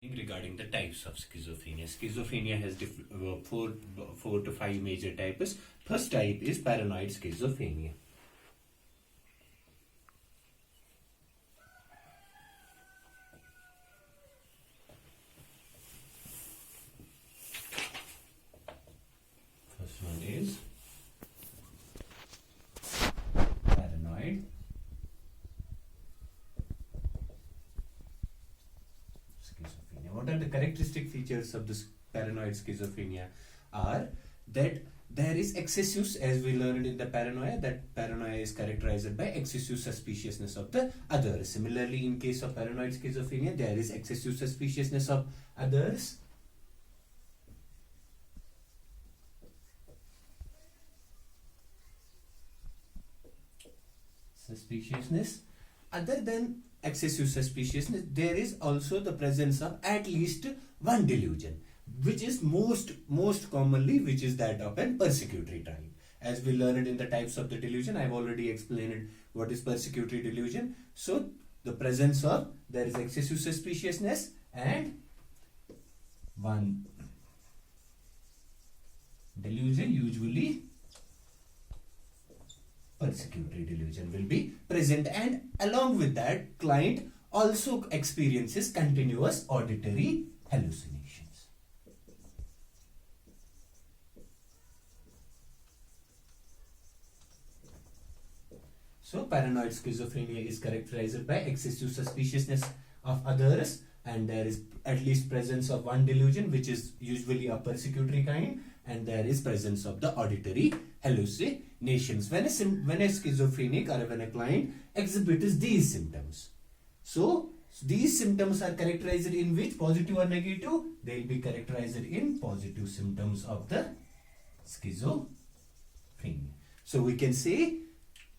Regarding the types of schizophrenia. Schizophrenia has four to five major types. First type is paranoid schizophrenia. First one is paranoid schizophrenia. What are the characteristic features of this paranoid schizophrenia? Are that there is excessive, as we learned in the paranoia, that paranoia is characterized by excessive suspiciousness of the others. Similarly, in case of paranoid schizophrenia, there is excessive suspiciousness of others. Suspiciousness. Other than excessive suspiciousness, there is also the presence of at least one delusion, which is most commonly, which is that of an persecutory type. As we learned in the types of the delusion, I have already explained what is persecutory delusion. So the presence of, there is excessive suspiciousness and one delusion, usually persecutory delusion will be present, and along with that, client also experiences continuous auditory hallucinations. So paranoid schizophrenia is characterized by excessive suspiciousness of others, and there is at least presence of one delusion, which is usually a persecutory kind, and there is presence of the auditory hallucinations. When a schizophrenic or when a client exhibits these symptoms, so these symptoms are characterized in which, positive or negative? They will be characterized in positive symptoms of the schizophrenia. So we can say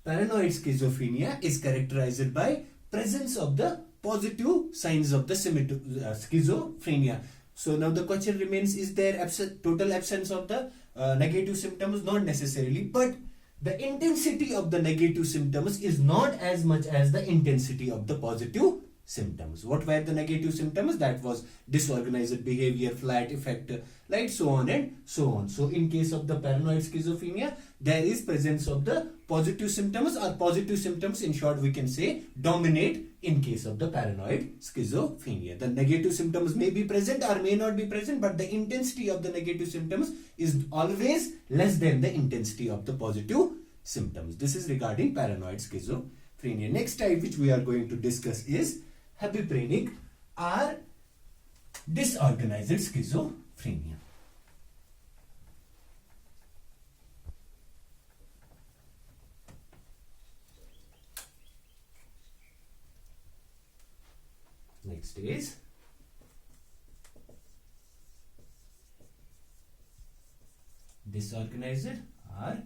paranoid schizophrenia is characterized by presence of the positive signs of the schizophrenia. So now the question remains, is there total absence of the negative symptoms? Not necessarily, but the intensity of the negative symptoms is not as much as the intensity of the positive symptoms. What were the negative symptoms? That was disorganized behavior, flat affect, right, so on and so on. So in case of the paranoid schizophrenia, there is presence of the positive symptoms, or positive symptoms, in short we can say, dominate in case of the paranoid schizophrenia. The negative symptoms may be present or may not be present, but the intensity of the negative symptoms is always less than the intensity of the positive symptoms. This is regarding paranoid schizophrenia. Next type which we are going to discuss is hebephrenic or disorganized schizophrenia. Next is disorganized or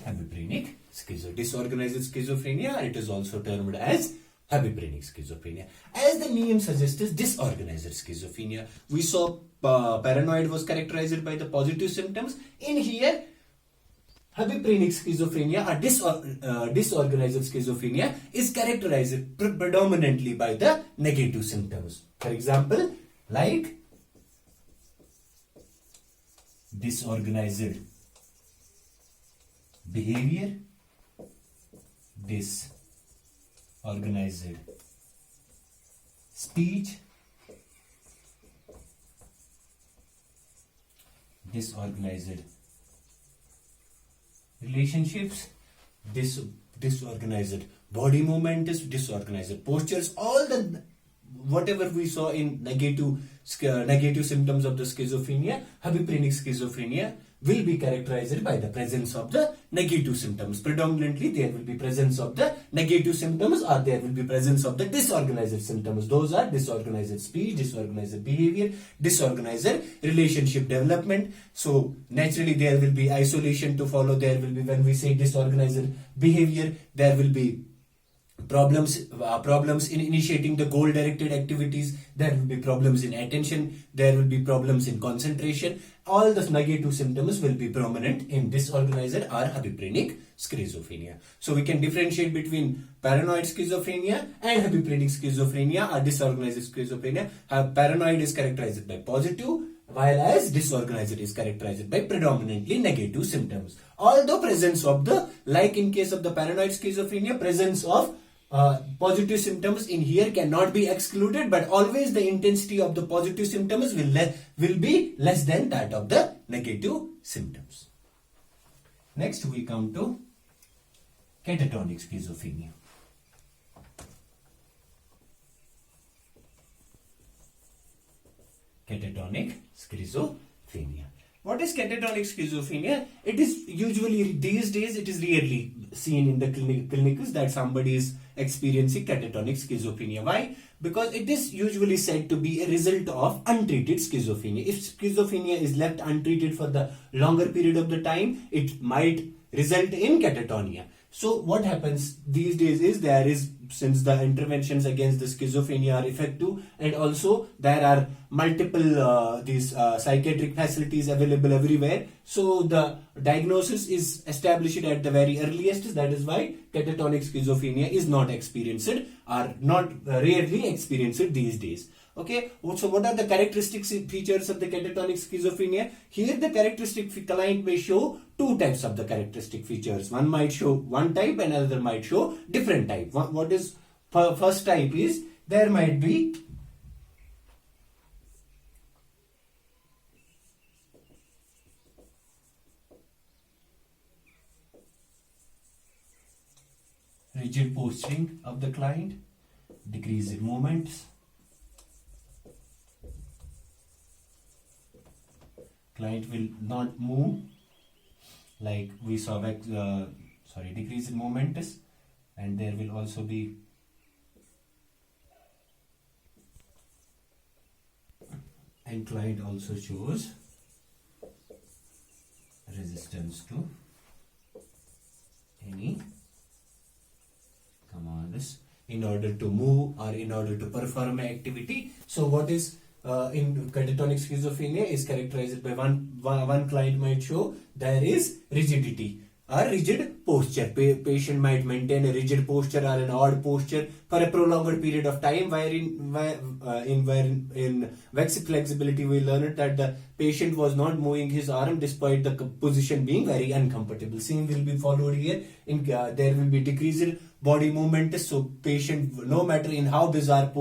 hebephrenic schizophrenia. Disorganized schizophrenia, or it is also termed as hebephrenic schizophrenia. As the name suggests, is disorganized schizophrenia. We saw paranoid was characterized by the positive symptoms. In here, hebephrenic schizophrenia or disorganized schizophrenia is characterized predominantly by the negative symptoms. For example, like disorganized behavior, disorganized speech, disorganized relationships, disorganized body movements, disorganized postures, all the whatever we saw in negative symptoms of the schizophrenia, hebephrenic schizophrenia will be characterized by the presence of the negative symptoms. Predominantly, there will be presence of the negative symptoms, or there will be presence of the disorganized symptoms. Those are disorganized speech, disorganized behavior, disorganized relationship development. So naturally, there will be isolation to follow. There will be, when we say disorganized behavior, there will be problems in initiating the goal directed activities. There will be problems in attention, there will be problems in concentration. All the negative symptoms will be prominent in disorganized or habiphrenic schizophrenia. So we can differentiate between paranoid schizophrenia and habiphrenic schizophrenia or disorganized schizophrenia. Paranoid is characterized by positive, while as disorganized is characterized by predominantly negative symptoms. Although presence of the, like in case of the paranoid schizophrenia, presence of positive symptoms in here cannot be excluded, but always the intensity of the positive symptoms will be less than that of the negative symptoms. Next we come to catatonic schizophrenia. Catatonic schizophrenia. What is catatonic schizophrenia? It is usually, these days, it is rarely seen in the clinics that somebody is experiencing catatonic schizophrenia. Why? Because it is usually said to be a result of untreated schizophrenia. If schizophrenia is left untreated for the longer period of the time, it might result in catatonia. So what happens these days is, there is, since the interventions against the schizophrenia are effective, and also there are multiple psychiatric facilities available everywhere, so the diagnosis is established at the very earliest. That is why catatonic schizophrenia is not experienced or not rarely experienced these days. Okay, so what are the characteristic features of the catatonic schizophrenia? Here the characteristic client may show two types of the characteristic features. One might show one type and another might show different type. What is first type is, there might be rigid posturing of the client, decrease in movements, client will not move, like we saw decrease in movements, and there will also be and client also shows resistance to any commands in order to move or in order to perform an activity. So what is in catatonic schizophrenia is characterized by one client might show there is rigidity or rigid posture. Patient might maintain a rigid posture or an odd posture for a prolonged period of time, wherein in Vexi flexibility we learned that the patient was not moving his arm despite the position being very uncomfortable. Same will be followed here. There will be decreased body movement, so patient, no matter in how bizarre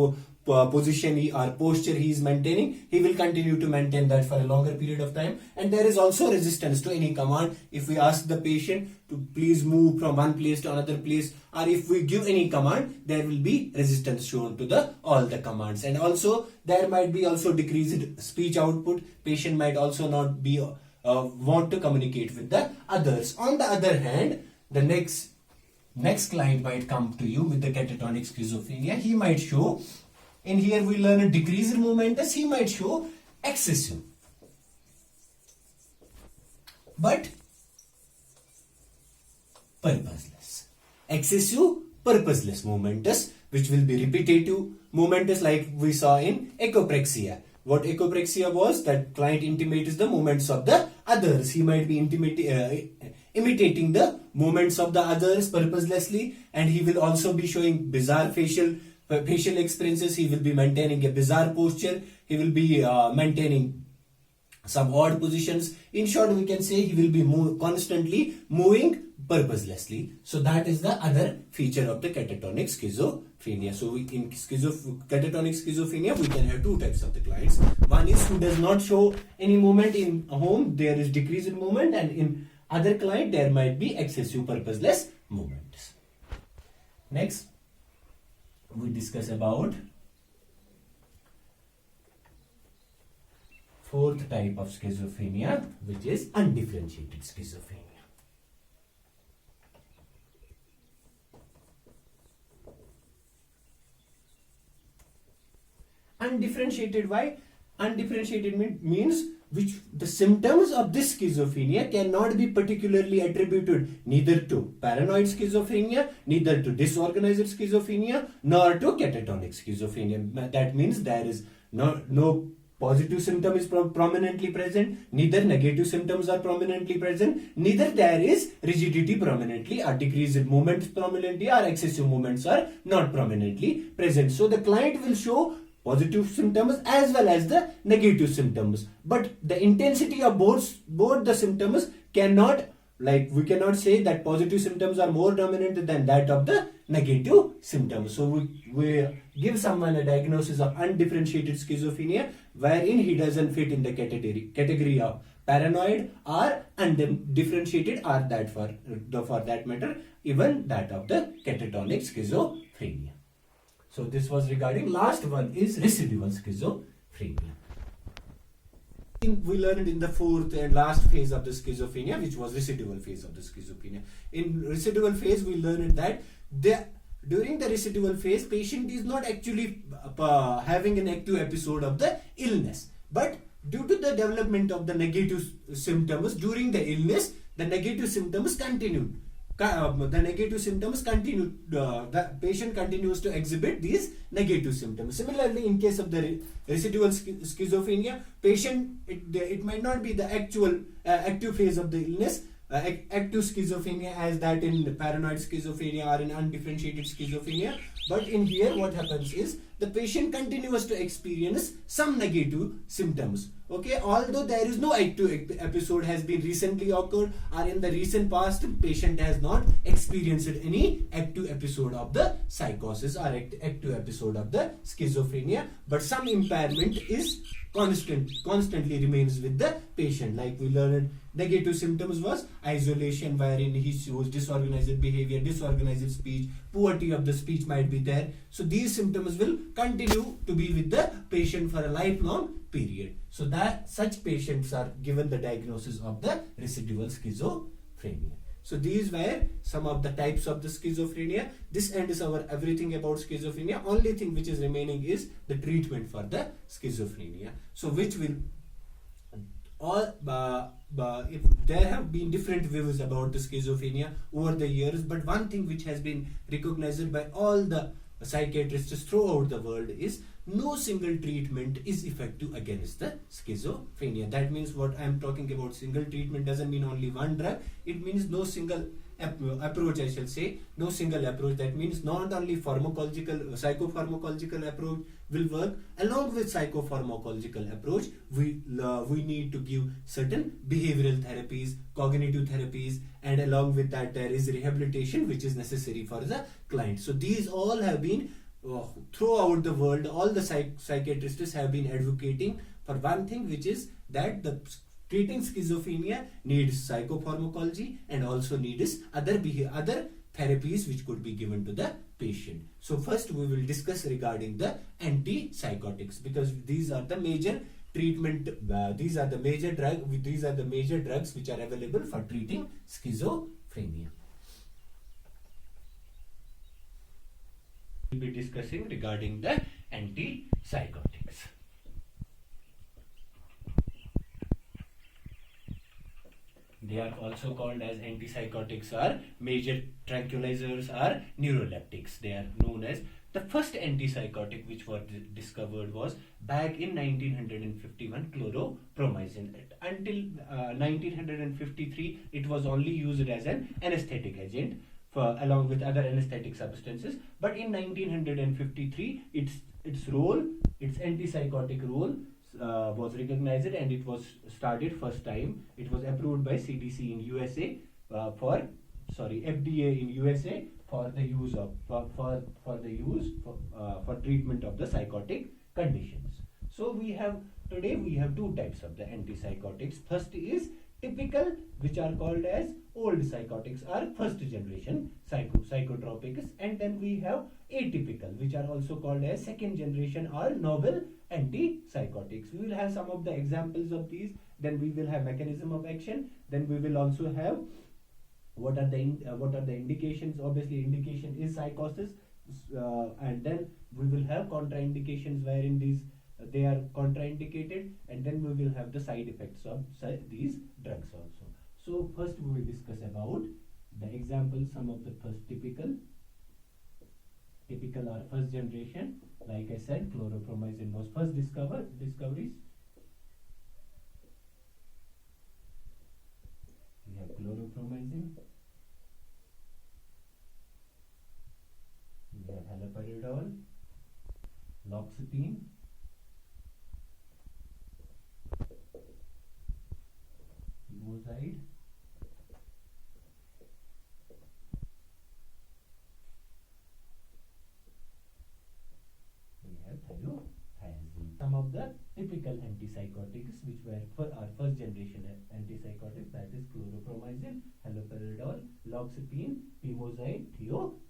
position or posture he is maintaining, he will continue to maintain that for a longer period of time. And there is also resistance to any command. If we ask the patient to please move from one place to another place, or if we give any command, there will be resistance shown to all the commands. And also there might be also decreased speech output. Patient might also not be want to communicate with the others. On the other hand, the next client might come to you with the catatonic schizophrenia. He might show, in here we learn a decreased momentous, he might show excessive but purposeless. Excessive purposeless momentous, which will be repetitive momentous, like we saw in echopraxia. What echopraxia was, that client intimates the movements of the others. He might be imitating the movements of the others purposelessly, and he will also be showing bizarre facial experiences. He will be maintaining a bizarre posture. He will be maintaining some odd positions. In short, we can say he will be constantly moving purposelessly. So that is the other feature of the catatonic schizophrenia. So in catatonic schizophrenia, we can have two types of the clients. One is who does not show any movement in home, there is decrease in movement, and in other client there might be excessive purposeless movements. Next, we discuss about fourth type of schizophrenia, which is undifferentiated schizophrenia. Undifferentiated, why? Undifferentiated means which the symptoms of this schizophrenia cannot be particularly attributed neither to paranoid schizophrenia, neither to disorganized schizophrenia, nor to catatonic schizophrenia. That means there is no positive symptom is prominently present, neither negative symptoms are prominently present, neither there is rigidity prominently or decreased movements prominently or excessive movements are not prominently present. So the client will show positive symptoms as well as the negative symptoms, but the intensity of both the symptoms cannot, like we cannot say that positive symptoms are more dominant than that of the negative symptoms. So we give someone a diagnosis of undifferentiated schizophrenia wherein he doesn't fit in the category of paranoid or undifferentiated, or that for that matter even that of the catatonic schizophrenia. So this was regarding. Last one is residual schizophrenia. We learned in the fourth and last phase of the schizophrenia, which was residual phase of the schizophrenia. In residual phase, we learned that during the residual phase, patient is not actually having an active episode of the illness, but due to the development of the negative symptoms during the illness, the negative symptoms continue. The patient continues to exhibit these negative symptoms. Similarly, in case of the residual schizophrenia, patient, it might not be the actual active phase of the illness, active schizophrenia as that in paranoid schizophrenia or in undifferentiated schizophrenia, but in here what happens is the patient continues to experience some negative symptoms. Okay, although there is no active episode has been recently occurred, or in the recent past patient has not experienced any active episode of the psychosis or active episode of the schizophrenia, but some impairment is constantly remains with the patient. Like we learned, negative symptoms was isolation, wherein he shows disorganized behavior, disorganized speech, poverty of the speech might be there. So these symptoms will continue to be with the patient for a lifelong period. So that such patients are given the diagnosis of the residual schizophrenia. So these were some of the types of the schizophrenia. This ends our everything about schizophrenia. Only thing which is remaining is the treatment for the schizophrenia. So which will if there have been different views about the schizophrenia over the years, but one thing which has been recognized by all the psychiatrists throughout the world is no single treatment is effective against the schizophrenia. That means what I am talking about, single treatment doesn't mean only one drug. It means no single approach, I shall say, no single approach. That means not only psychopharmacological approach will work. Along with psychopharmacological approach, we need to give certain behavioral therapies, cognitive therapies, and along with that there is rehabilitation which is necessary for the client. So these all have been throughout the world, all the psychiatrists have been advocating for one thing, which is that the treating schizophrenia needs psychopharmacology and also needs other therapies which could be given to the patient. So first we will discuss regarding the antipsychotics, because these are the major treatment, these are the major drugs which are available for treating schizophrenia. We will be discussing regarding the antipsychotics. They are also called as antipsychotics or major tranquilizers or neuroleptics. They are known as the first antipsychotic which was discovered was back in 1951, chloropromazine. Until 1953, it was only used as an anesthetic agent along with other anesthetic substances. But in 1953, its antipsychotic role was recognized and it was started first time. It was approved by CDC in USA FDA in USA for the use of for treatment of the psychotic conditions. So today we have two types of the antipsychotics. First is typical, which are called as old psychotics or first generation psychotropics, and then we have atypical, which are also called as second generation or novel antipsychotics. We will have some of the examples of these, then we will have mechanism of action, then we will also have what are the indications. Obviously indication is psychosis, and then we will have contraindications wherein these they are contraindicated, and then we will have the side effects of these drugs also. So first we will discuss about the examples, some of the first typical or first generation. Like I said, chlorpromazine was first discoveries. We have chlorpromazine, we have haloperidol, loxapine, pimozide, we have thiazine. Some of the typical antipsychotics which were our first generation antipsychotics, that is chlorpromazine, haloperidol, loxapine, pimozide,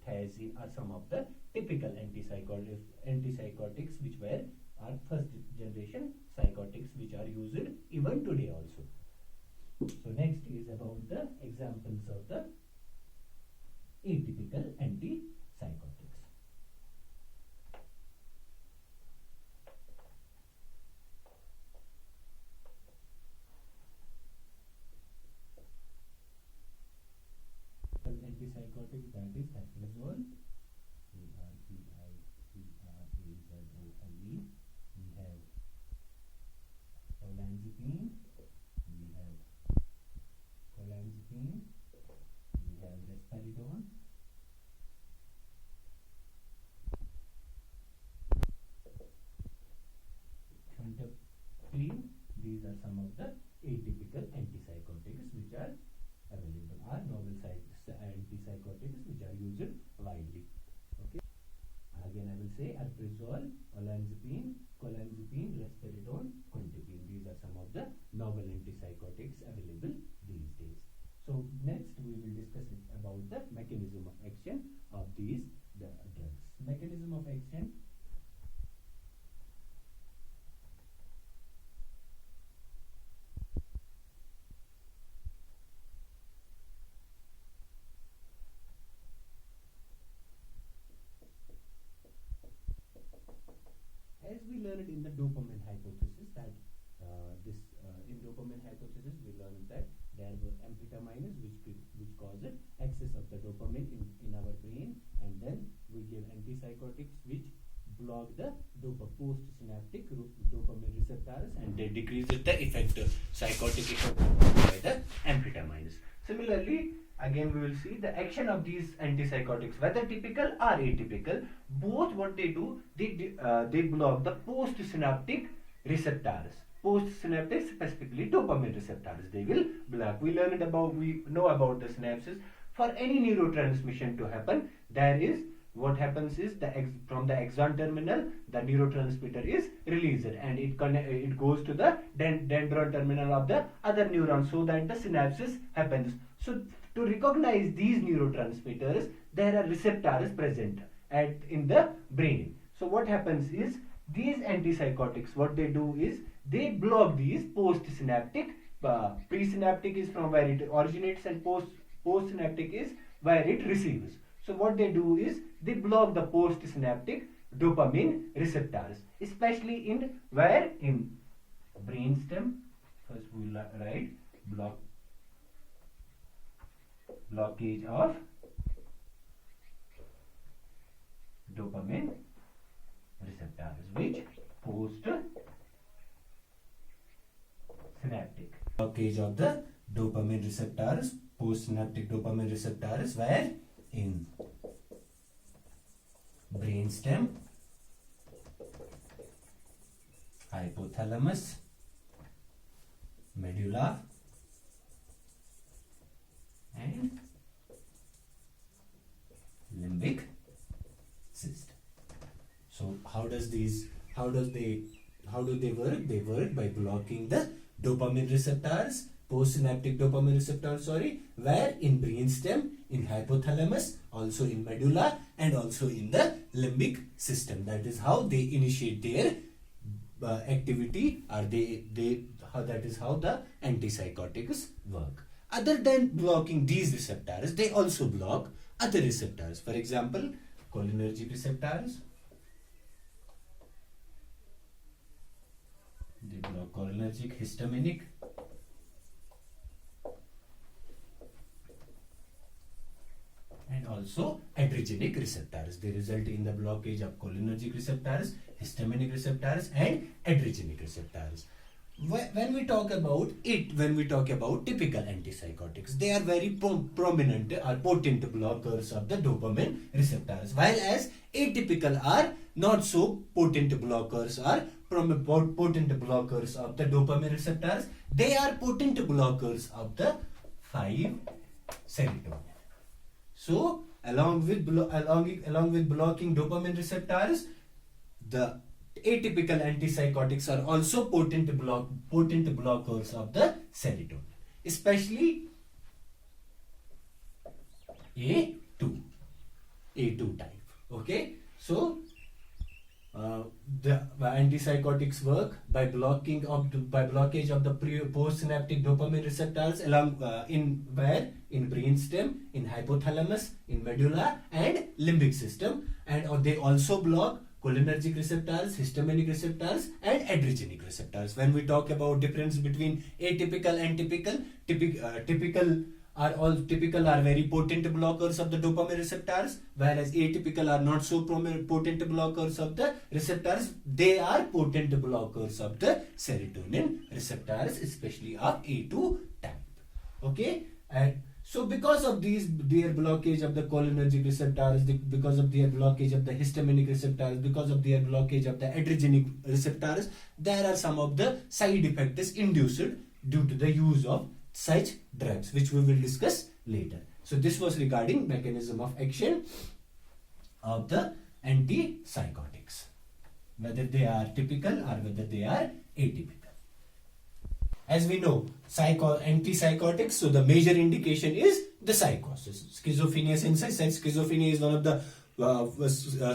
thiazine are some of the typical antipsychotics which were our first generation psychotics, which are used even today also. So next is about the examples of the atypical antipsychotics. Antipsychotics, that is Adrazole, Arprazole. We have olanzapine, we have risperidone, quintaprine. These are some of the atypical antipsychotics which are available, are novel antipsychotics which are used widely. Okay. Again, I will say Arprazole, olanzapine, clonazepine, risperidone, quintaprine. These are some of the novel antipsychotics available these days. So next we will discuss about the mechanism of action of these drugs. Mechanism of action. As we learned in the dopamine hypothesis, that in dopamine hypothesis we learned that there were amphetamines which cause excess of the dopamine in our brain, and then we give antipsychotics which block the postsynaptic dopamine receptors, and they decrease the effect, psychotic effect by the amphetamines. Similarly, again we will see the action of these antipsychotics, whether typical or atypical. Both what they do, they block the postsynaptic receptors. Postsynaptic, specifically dopamine receptors, they will block. We know about the synapses. For any neurotransmission to happen, what happens is from the axon terminal, the neurotransmitter is released, and it goes to the dendron terminal of the other neuron, so that the synapses happens. So to recognize these neurotransmitters, there are receptors present in the brain. So what happens is, these antipsychotics, what they do is they block these postsynaptic. Presynaptic is from where it originates, and postsynaptic is where it receives. So what they do is they block the postsynaptic dopamine receptors, especially in brainstem. First we will write blockage of dopamine receptors, which postsynaptic. Blockage of the dopamine receptors, postsynaptic dopamine receptors, where in brainstem, hypothalamus, medulla, and limbic system. So how do they work? They work by blocking the dopamine receptors, postsynaptic dopamine receptors, where in brainstem, in hypothalamus, also in medulla, and also in the limbic system. That is how they initiate their activity, or that is how the antipsychotics work. Other than blocking these receptors, they also block other receptors. For example, cholinergic receptors, They block cholinergic, histaminic, and also adrenergic receptors. They result in the blockage of cholinergic receptors, histaminic receptors, and adrenergic receptors. When we talk about typical antipsychotics, they are very prominent or potent blockers of the dopamine receptors, while as atypical are not so potent blockers or potent blockers of the dopamine receptors. They are potent blockers of the 5-serotonin. So, along with blocking dopamine receptors, the atypical antipsychotics are also potent blockers of the serotonin, especially A2 type. Okay, so the antipsychotics work by blockage of the postsynaptic dopamine receptors along in brainstem, in hypothalamus, in medulla, and limbic system, and they also block cholinergic receptors, histaminic receptors, and adrenergic receptors. When we talk about difference between atypical and typical are very potent blockers of the dopamine receptors, whereas atypical are not so potent blockers of the receptors. They are potent blockers of the serotonin receptors, especially of A2 type. Okay, and so because of their blockage of the cholinergic receptors, because of their blockage of the histaminic receptors, because of their blockage of the adrenergic receptors, there are some of the side effects induced due to the use of such drugs, which we will discuss later. So this was regarding mechanism of action of the antipsychotics, whether they are typical or whether they are atypical. As we know, antipsychotics, so the major indication is the psychosis. Schizophrenia, since I said schizophrenia is one of the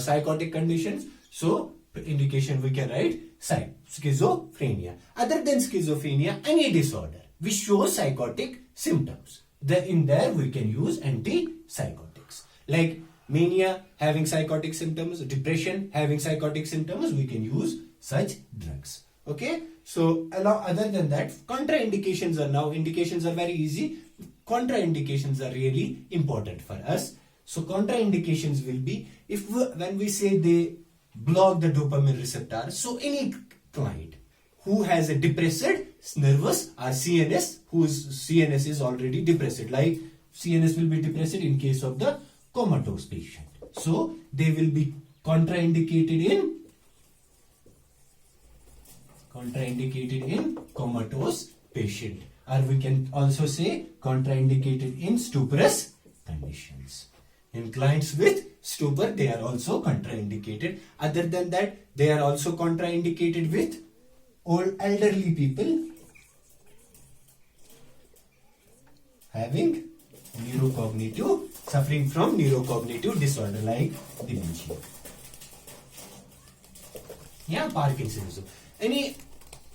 psychotic conditions, so indication we can write schizophrenia. Other than schizophrenia, any disorder which shows psychotic symptoms, in there we can use antipsychotics. Like mania having psychotic symptoms, depression having psychotic symptoms, we can use such drugs. Okay, so other than that, contraindications indications are very easy. Contraindications are really important for us. So contraindications will be when we say they block the dopamine receptor. So any client who has a depressed nervous or CNS, whose CNS is already depressed, like CNS will be depressed in case of the comatose patient. So they will be contraindicated in comatose patient, or we can also say contraindicated in stuporous conditions. In clients with stupor, they are also contraindicated. Other than that, they are also contraindicated with elderly people having suffering from neurocognitive disorder like dementia. Yeah, Parkinsonism. Any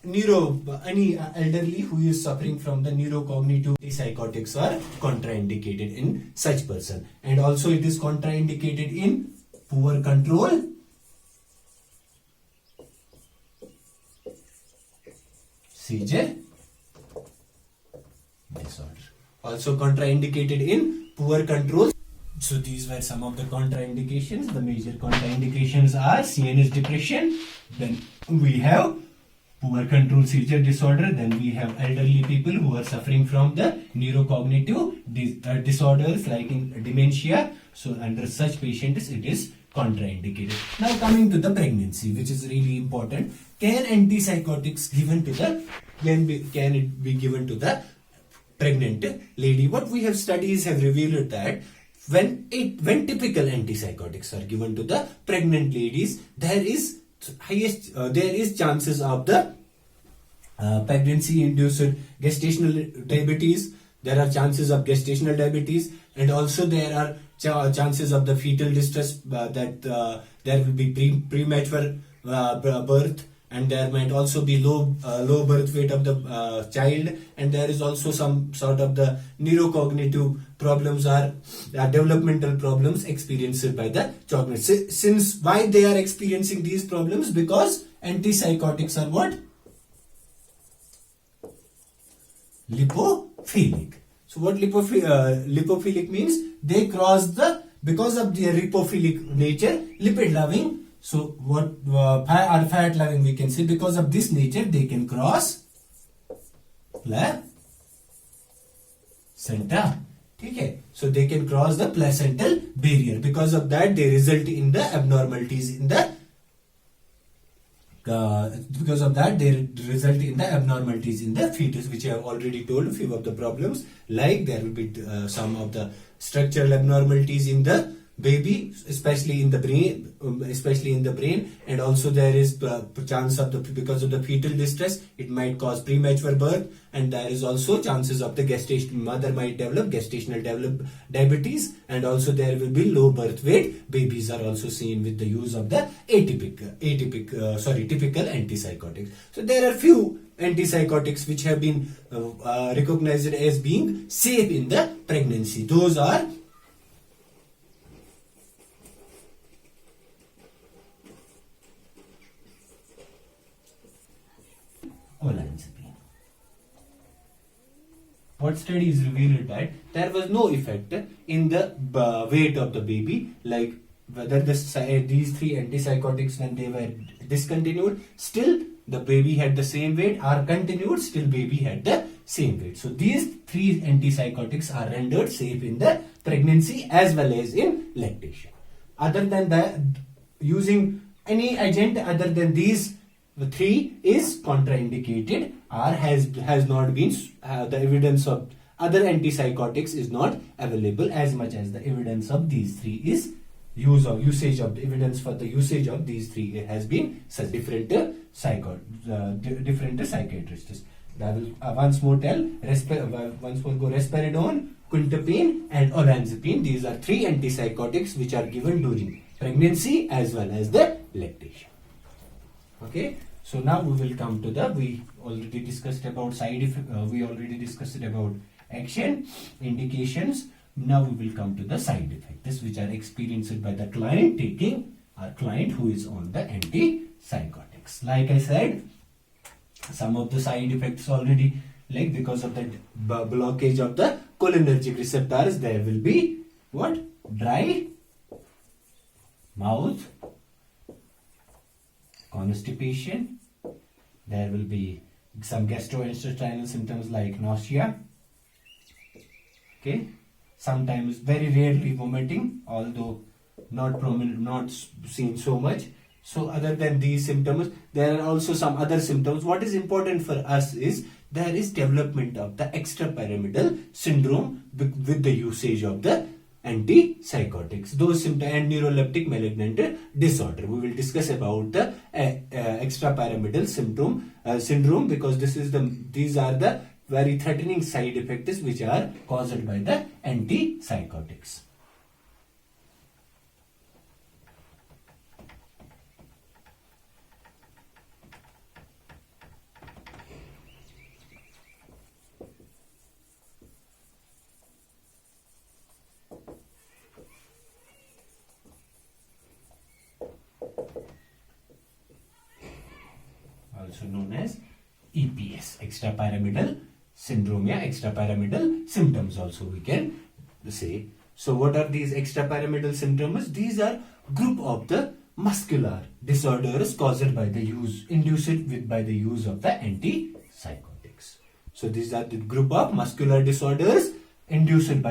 elderly who is suffering from the neurocognitive psychotics are contraindicated in such person, and also it is contraindicated in poor control seizure disorder. Also contraindicated in poor control. So these were some of the contraindications. The major contraindications are CNS depression, then we have poor control seizure disorder, then we have elderly people who are suffering from the neurocognitive disorders like in dementia. So under such patients it is contraindicated. Now coming to the pregnancy, which is really important. Can antipsychotics can it be given to the pregnant lady? What we have studies have revealed that when typical antipsychotics are given to the pregnant ladies, there is chances of the pregnancy induced gestational diabetes. There are chances of gestational diabetes, and also there are chances of the fetal distress, that there will be premature birth, and there might also be low birth weight of the child, and there is also some sort of the neurocognitive problems or developmental problems experienced by the child. Since why they are experiencing these problems? Because antipsychotics are what? lipophilic. So what lipophilic means? They cross because of their lipophilic nature, lipid loving. So what are fat loving, we can say because of this nature they can cross placenta. Okay, so they can cross the placental barrier. Because of that, they result in the abnormalities in the fetus, which I have already told. A few of the problems, like there will be some of the structural abnormalities in the baby, especially in the brain, and also there is chance of because of the fetal distress, it might cause premature birth, and there is also chances of the mother might develop gestational diabetes, and also there will be low birth weight. Babies are also seen with the use of the typical antipsychotics. So there are few antipsychotics which have been recognized as being safe in the pregnancy. Those are olanzapine. What studies revealed that there was no effect in the weight of the baby, like whether these three antipsychotics, when they were discontinued, still the baby had the same weight, or continued, still baby had the same weight. So these three antipsychotics are rendered safe in the pregnancy as well as in lactation. Other than that, using any agent other than these three is contraindicated, or has not been the evidence of other antipsychotics is not available as much as the evidence of these three is evidence for the usage of these three has been such different psychiatrists. I will once more go risperidone, quintiapine and olanzapine. These are three antipsychotics which are given during pregnancy as well as the lactation. Okay, so now we will come to we already discussed about side effect, we already discussed about action, indications. Now we will come to the side effects which are experienced by the client who is on the antipsychotics. Like I said, some of the side effects already, like because of the blockage of the cholinergic receptors, there will be what? Dry mouth, constipation, there will be some gastrointestinal symptoms like nausea. Okay, sometimes very rarely vomiting, although not seen so much. So other than these symptoms, there are also some other symptoms. What is important for us is there is development of the extrapyramidal syndrome with the usage of the antipsychotics. Those symptoms and neuroleptic malignant disorder. We will discuss about the extrapyramidal syndrome because these are the very threatening side effects which are caused by the antipsychotics. Also known as EPS, extrapyramidal syndrome, extrapyramidal symptoms also we can say. So what are these extrapyramidal symptoms? These are group of the muscular disorders caused by induced by the use of the antipsychotics. So these are the group of muscular disorders induced with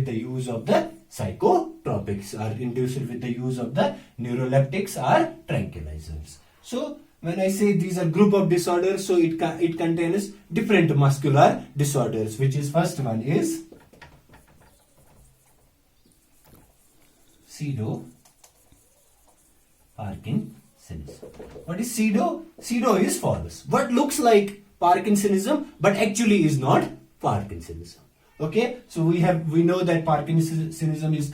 the use of the psychotropics, or induced with the use of the neuroleptics or tranquilizers. So when I say these are group of disorders, so it contains different muscular disorders, which is first one is pseudo-Parkinsonism. What is pseudo? Pseudo is false. What looks like Parkinsonism but actually is not Parkinsonism. Okay, so we know that Parkinsonism is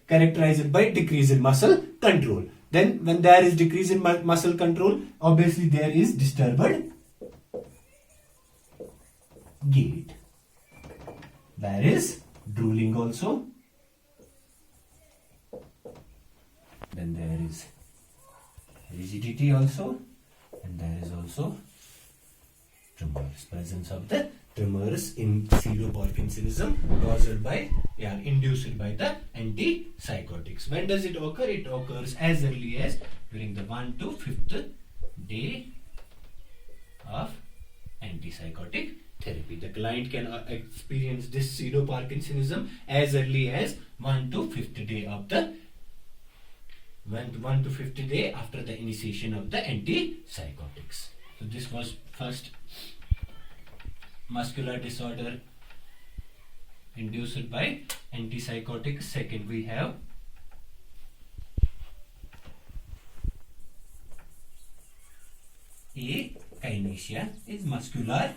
characterized by decrease in muscle control. Then when there is decrease in muscle control, obviously there is disturbed gait. There is drooling also. Then there is rigidity also, and there is also tremors. Presence of the tremors in pseudo-Parkinsonism caused by, induced by the antipsychotics. When does it occur? It occurs as early as during the 1 to 5th day of antipsychotic therapy. The client can experience this pseudo-Parkinsonism as early as 1 to 5th day of the 1 to 5th day after the initiation of the antipsychotics. So this was first muscular disorder induced by antipsychotics. Second, we have akinesia, is muscular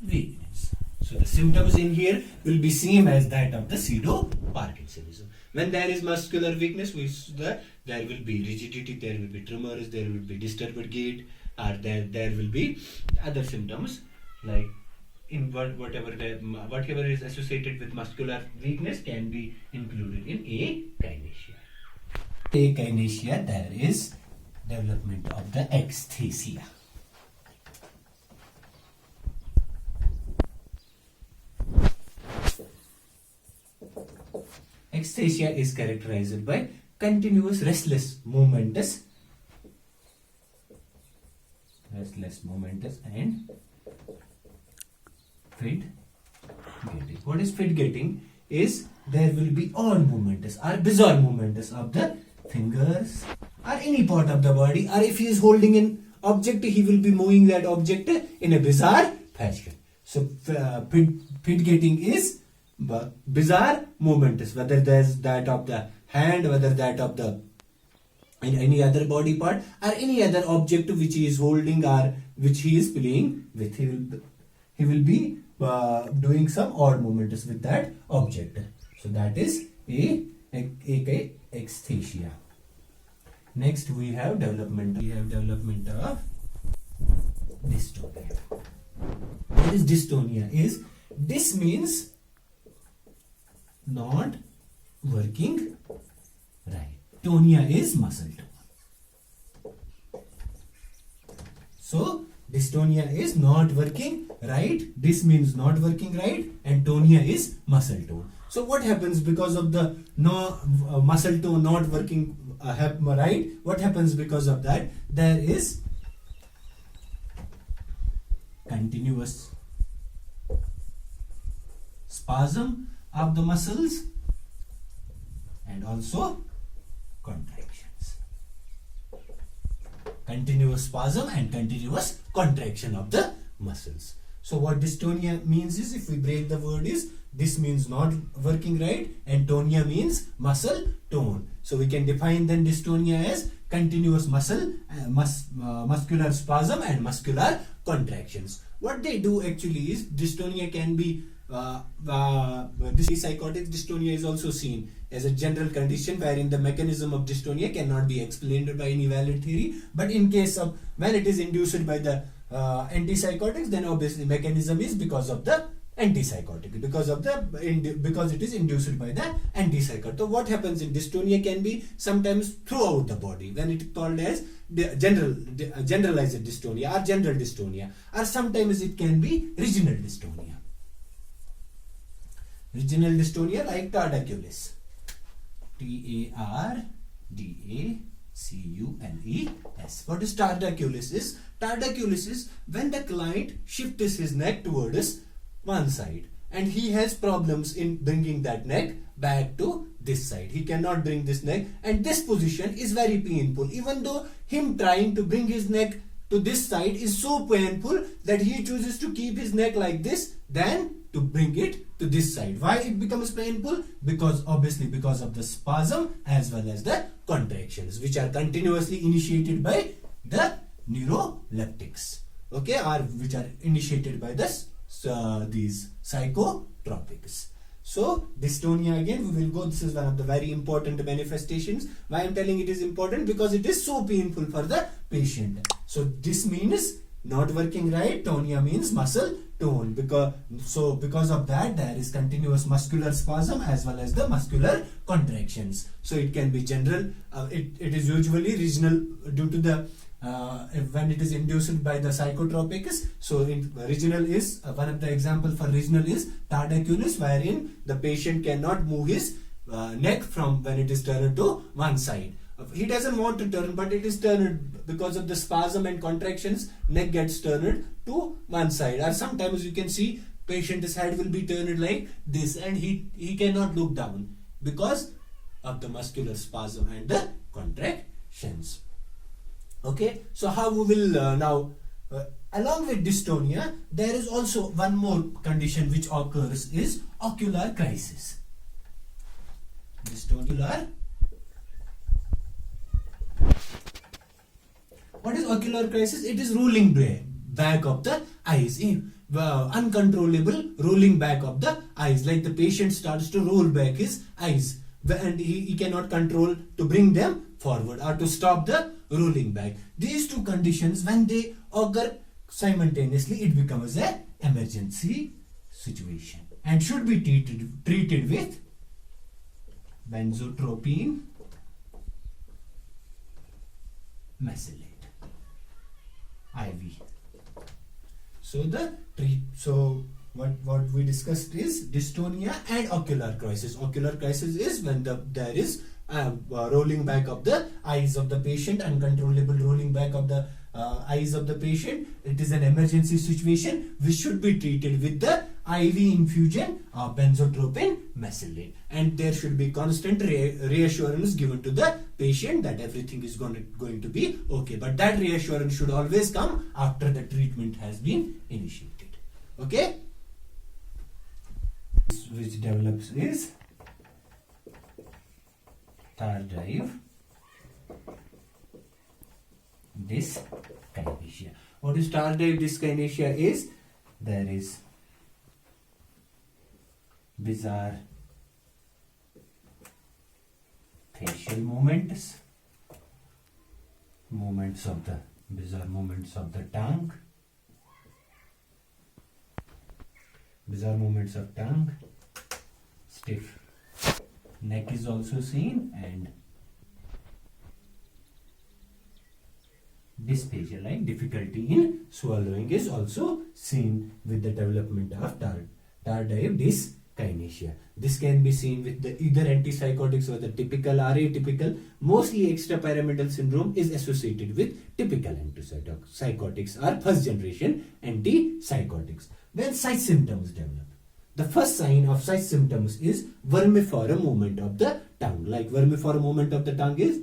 weakness. So the symptoms in here will be same as that of the pseudo-Parkinsonism. When there is muscular weakness, there will be rigidity, there will be tremors, there will be disturbed gait, or there will be other symptoms like in whatever is associated with muscular weakness can be included in akinesia. Akinesia, there is development of the ecstasia. Ecstasia is characterized by continuous restless, momentous and fit getting. What is fit getting? Is there will be odd movements or bizarre movements of the fingers or any part of the body, or if he is holding an object, he will be moving that object in a bizarre fashion. So fit getting is bizarre movements, whether there's that of the hand, whether that of the any other body part, or any other object which he is holding or which he is playing with. He will be doing some odd movements with that object. So that is ecstasia. Next we have development. Of dystonia. What is dystonia? This means not working right. Tonia is muscle tone. So dystonia is not working right. This means not working right, and tonia is muscle tone. So what happens because of the muscle tone not working right? What happens because of that? There is continuous spasm of the muscles and also contractions. Continuous spasm and continuous contraction of the muscles. So what dystonia means is, if we break the word, is this means not working right, and tonia means muscle tone. So we can define then dystonia as continuous muscular spasm and muscular contractions. What they do actually is, dystonia can be psychotic dystonia is also seen as a general condition wherein the mechanism of dystonia cannot be explained by any valid theory. But in case of when it is induced by the antipsychotics, then obviously mechanism is because of the antipsychotic, because it is induced by the antipsychotic. So what happens in dystonia can be sometimes throughout the body, when it is called as generalized dystonia or general dystonia, or sometimes it can be regional dystonia. Regional dystonia like tardaculis. Tardacules. What is tardaculis? Tardaculis is when the client shifts his neck towards one side and he has problems in bringing that neck back to this side. He cannot bring this neck, and this position is very painful. Even though him trying to bring his neck to this side is so painful that he chooses to keep his neck like this than to bring it to this side. Why it becomes painful? Because obviously because of the spasm as well as the contractions, which are continuously initiated by the neuroleptics, okay, or which are initiated by this these psychotropics. So dystonia, again we will go, this is one of the very important manifestations. Why I am telling it is important? Because it is so painful for the patient. So this means not working right, tonia means muscle tone, because of that there is continuous muscular spasm as well as the muscular contractions. So it can be general, it is usually regional due to the when it is induced by the psychotropics. So regional is one of the example for regional is tardive oculis, wherein the patient cannot move his neck from when it is turned to one side. He doesn't want to turn, but it is turned because of the spasm and contractions. Neck gets turned to one side, or sometimes you can see patient's head will be turned like this, and he cannot look down because of the muscular spasm and the contractions. Okay, so how we will now along with dystonia, there is also one more condition which occurs is ocular crisis. Dystonia. What is ocular crisis? It is rolling back of the eyes, uncontrollable rolling back of the eyes, like the patient starts to roll back his eyes and he cannot control to bring them forward or to stop the rolling back. These two conditions, when they occur simultaneously, it becomes an emergency situation and should be treated with benzotropine mesylate IV. So what we discussed is dystonia and ocular crisis. Ocular crisis is when there is rolling back of the eyes of the patient, uncontrollable rolling back of the eyes of the patient. It is an emergency situation which should be treated with the IV infusion of benzotropine mesylate, and there should be constant reassurance given to the patient that everything is going to be okay, but that reassurance should always come after the treatment has been initiated. Okay, which develops is tardive dyskinesia. What is tardive dyskinesia is? There is bizarre facial movements of the bizarre movements of the tongue, stiff neck is also seen, and dysphagia, like difficulty in swallowing, is also seen with the development of tardive dyskinesia. This can be seen with either antipsychotics or the typical or atypical. Mostly extrapyramidal syndrome is associated with typical antipsychotics or first generation antipsychotics. When such symptoms develop, the first sign of such symptoms is vermiform movement of the tongue. Like vermiform movement of the tongue is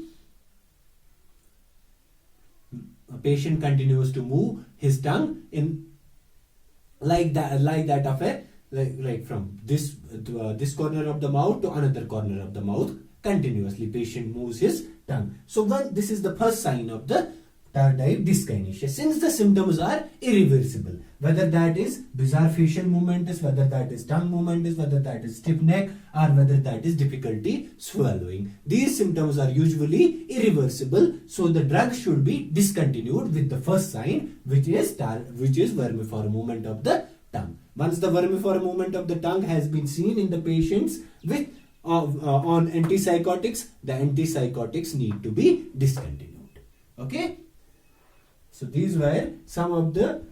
a patient continues to move his tongue in like that of a like from this corner of the mouth to another corner of the mouth continuously. Patient moves his tongue. So this is the first sign of the tardive dyskinesia. Since the symptoms are irreversible, whether that is bizarre facial movement is, whether that is tongue movement is, whether that is stiff neck, or whether that is difficulty swallowing, these symptoms are usually irreversible. So the drug should be discontinued with the first sign, which is vermiform movement of the tongue. Once the vermiform movement of the tongue has been seen in the patients with on antipsychotics, the antipsychotics need to be discontinued. Okay. So these were some of the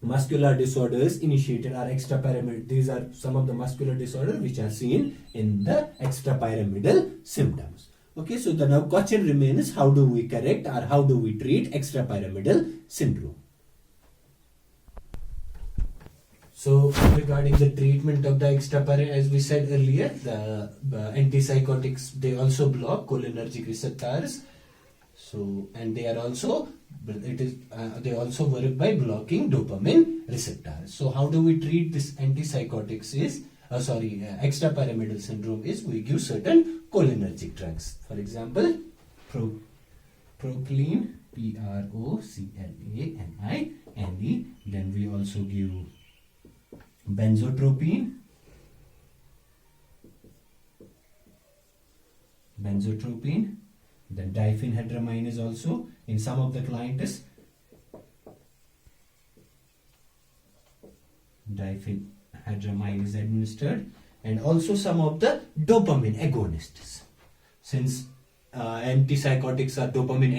muscular disorders initiated are extrapyramidal. These are some of the muscular disorders which are seen in the extrapyramidal symptoms. Okay, so the now question remains, how do we correct or how do we treat extrapyramidal syndrome? So regarding the treatment of the extrapyramidal, as we said earlier, the antipsychotics, they also block cholinergic receptors. So, and they are also they also work by blocking dopamine receptors. So how do we treat this antipsychotics is extrapyramidal syndrome is we give certain cholinergic drugs. For example, Proclane, Proclane. Then we also give benzotropine, then diphenhydramine is also in some of the clients. Diphenhydramine is administered, and also some of the dopamine agonists. Since antipsychotics are dopamine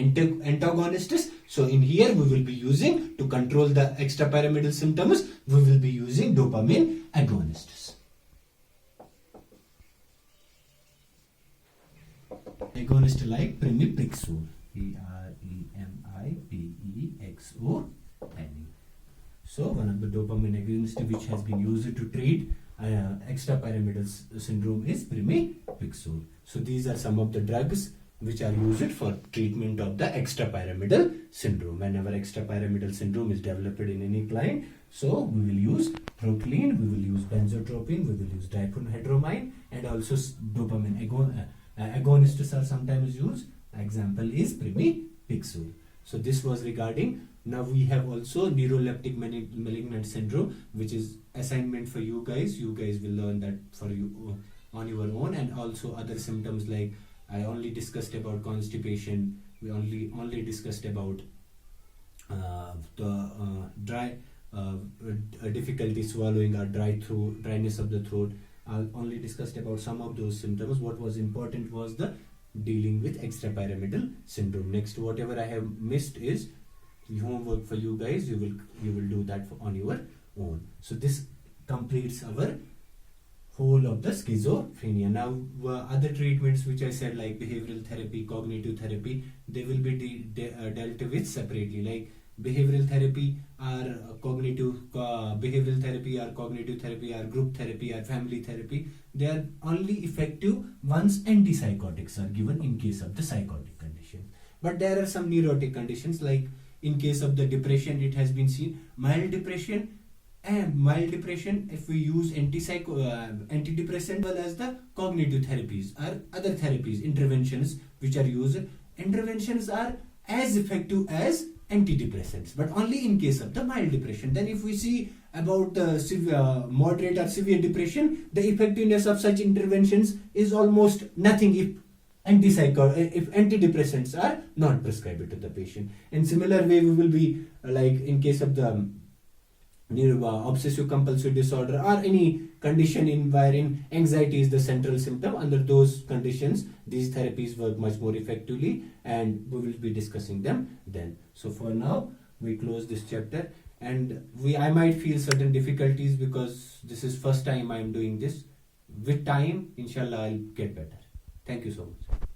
antagonists. So in here we will be using, to control the extrapyramidal symptoms, we will be using dopamine agonists. Agonist like pramipexole, Premipexole. So one of the dopamine agonists which has been used to treat extrapyramidal syndrome is pramipexole. So these are some of the drugs which are used for treatment of the extrapyramidal syndrome. Whenever extrapyramidal syndrome is developed in any client, so we will use propylene, we will use benzotropine, we will use diphenhydramine, and also dopamine agonists are sometimes used. Example is pramipexole. So this was regarding. Now we have also neuroleptic malignant syndrome, which is assignment for you guys. You guys will learn that for you on your own, and also other symptoms like I only discussed about constipation. We only discussed about difficulty swallowing or dryness of the throat. I only discussed about some of those symptoms. What was important was the dealing with extrapyramidal syndrome. Next, whatever I have missed is homework for you guys. You will do that on your own. So this completes our whole of the schizophrenia. Now other treatments which I said, like behavioral therapy, cognitive therapy, they will be dealt with separately. Like behavioral therapy or cognitive therapy or group therapy or family therapy, they are only effective once antipsychotics are given in case of the psychotic condition. But there are some neurotic conditions, like in case of the depression, it has been seen mild depression, if we use antidepressant, well as the cognitive therapies or other therapies, interventions which are used, interventions are as effective as antidepressants, but only in case of the mild depression. Then if we see about moderate or severe depression, the effectiveness of such interventions is almost nothing if antidepressants are not prescribed to the patient. In similar way, we will be like in case of the obsessive compulsive disorder or any condition in wherein anxiety is the central symptom. Under those conditions, these therapies work much more effectively, and we will be discussing them then. So for now, we close this chapter, and I might feel certain difficulties because this is first time I am doing this. With time, inshallah, I'll get better. Thank you so much.